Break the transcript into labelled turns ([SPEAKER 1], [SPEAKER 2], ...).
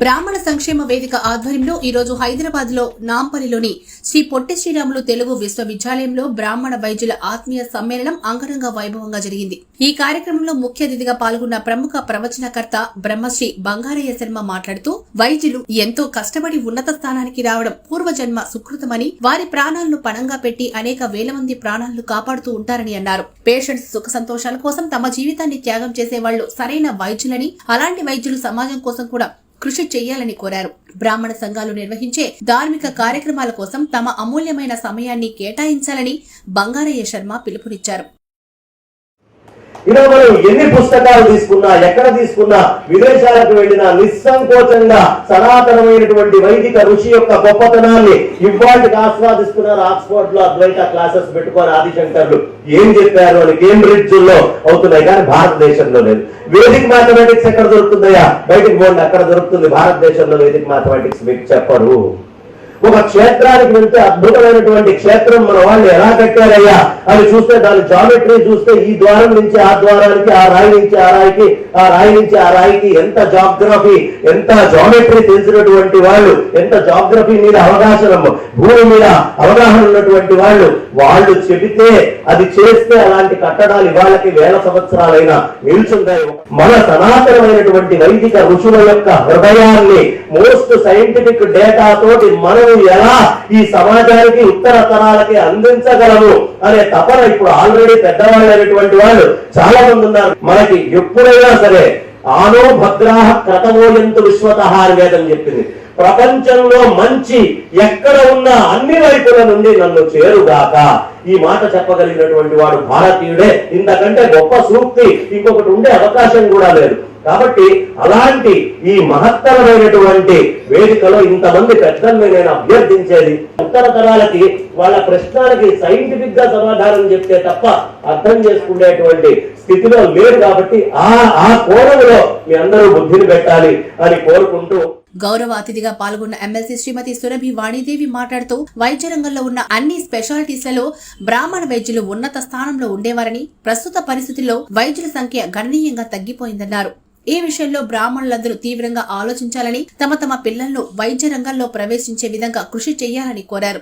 [SPEAKER 1] బ్రాహ్మణ సంక్షేమ వేదిక ఆధ్వర్యంలో ఈ రోజు హైదరాబాద్ లో నాంపల్లిలోని శ్రీ పొట్టి శ్రీరాములు తెలుగు విశ్వవిద్యాలయంలో బ్రాహ్మణ వైద్యుల ఆత్మీయ సమ్మేళనం అంగరంగ వైభవంగా జరిగింది. ఈ కార్యక్రమంలో ముఖ్య అతిథిగా పాల్గొన్న ప్రముఖ ప్రవచనకర్త బ్రహ్మశ్రీ బంగారయ్య శర్మ మాట్లాడుతూ వైద్యులు ఎంతో కష్టపడి ఉన్నత స్థానానికి రావడం పూర్వజన్మ సుకృతమని, వారి ప్రాణాలను పణంగా పెట్టి అనేక వేల మంది ప్రాణాలను కాపాడుతూ ఉంటారని అన్నారు. పేషెంట్స్ సుఖ సంతోషాల కోసం తమ జీవితాన్ని త్యాగం చేసే వాళ్లు సరైన వైద్యులని, అలాంటి వైద్యులు సమాజం కోసం కూడా కృషి చేయాలని కోరారు. బ్రాహ్మణ సంఘాలు నిర్వహించే ధార్మిక కార్యక్రమాల కోసం తమ అమూల్యమైన సమయాన్ని కేటాయించాలని బంగారయ్య శర్మ పిలుపునిచ్చారు.
[SPEAKER 2] ఇలా మనం ఎన్ని పుస్తకాలు తీసుకున్నా, ఎక్కడ తీసుకున్నా, విదేశాలకు వెళ్లినా నిస్సంకోచంగా సనాతనమైనటువంటి వైదిక ఋషి యొక్క గొప్పతనాన్ని ఇవాళకి ఆస్వాదిస్తున్నారు. ఆక్స్ఫర్డ్ లో అద్వైత క్లాసెస్ పెట్టుకొని ఆదిశంకర్లు ఏం చెప్పారు అని కేంబ్రిడ్జ్ లో అవుతున్నాయి, కానీ భారతదేశంలో లేదు. వేదిక్ మ్యాథమెటిక్స్ ఎక్కడ దొరుకుతుందయ్యా? బయటికి పోండి, అక్కడ దొరుకుతుంది. భారతదేశంలో వేదిక్ మ్యాథమెటిక్స్ మీకు చెప్పరు. ఒక క్షేత్రానికి వెళ్తే అద్భుతమైనటువంటి క్షేత్రం మన వాళ్ళు ఎలా కట్టారయ్యా అని చూస్తే దాని జామెట్రీ చూస్తే ఈ ద్వారం నుంచి ఆ ద్వారానికి, ఆ రాయి నుంచి ఆ రాయికి, ఆ రాయి నుంచి ఆ రాయికి ఎంత జాగ్రఫీ, ఎంత జామెట్రీ తెలిసినటువంటి వాళ్ళు, ఎంత జాగ్రఫీ మీద భూమి మీద అవగాహన ఉన్నటువంటి వాళ్ళు చెబితే అది చేస్తే అలాంటి కట్టడాలు ఇవాళకి వేల సంవత్సరాలైనా నిల్చుంటాయి. మన సనాతనమైనటువంటి వైదిక ఋషుల యొక్క హృదయాన్ని మోస్ట్ సైంటిఫిక్ డేటా తోటి మనం ఎలా ఈ సమాజానికి ఉత్తర తరాలకి అందించగలము అనే తపన ఇప్పుడు ఆల్రెడీ పెద్దవాళ్ళైనటువంటి వాళ్ళు చాలా మంది ఉన్నారు. మనకి ఎప్పుడైనా సరే ఆనో భద్రాహ క్రతమోయంతు విశ్వతః అని వేదం చెప్పింది. ప్రపంచంలో మంచి ఎక్కడ ఉన్నా అన్ని వైపుల నుండి నన్ను చేరుగాక. ఈ మాట చెప్పగలిగినటువంటి వాడు భారతీయుడే. ఇంతకంటే గొప్ప సూక్తి ఇంకొకటి ఉండే అవకాశం కూడా లేదు. కాబట్టి అలాంటి ఈ మహత్తరమైనటువంటి వేదికలో ఇంతమంది పెద్దల్ని నేను అభ్యర్థించేది, ఉత్తర తరాలకి వాళ్ళ ప్రశ్నలకి సైంటిఫిక్ గా సమాధానం చెప్తే తప్ప అర్థం చేసుకునేటువంటి స్థితిలో లేరు. కాబట్టి ఆ కోణంలో మీ అందరూ బుద్ధిని పెట్టాలి అని కోరుకుంటూ
[SPEAKER 1] గౌరవ అతిథిగా పాల్గొన్న ఎమ్మెల్సీ శ్రీమతి సురభి వాణిదేవి మాట్లాడుతూ వైద్య రంగంలో ఉన్న అన్ని స్పెషాలిటీస్లలో బ్రాహ్మణ వైద్యులు ఉన్నత స్థానంలో ఉండేవారని, ప్రస్తుత పరిస్థితుల్లో వైద్యుల సంఖ్య గణనీయంగా తగ్గిపోయిందన్నారు. ఈ విషయంలో బ్రాహ్మణులందరూ తీవ్రంగా ఆలోచించాలని, తమ పిల్లలను వైద్య రంగంలో ప్రవేశించే విధంగా కృషి చేయాలని కోరారు.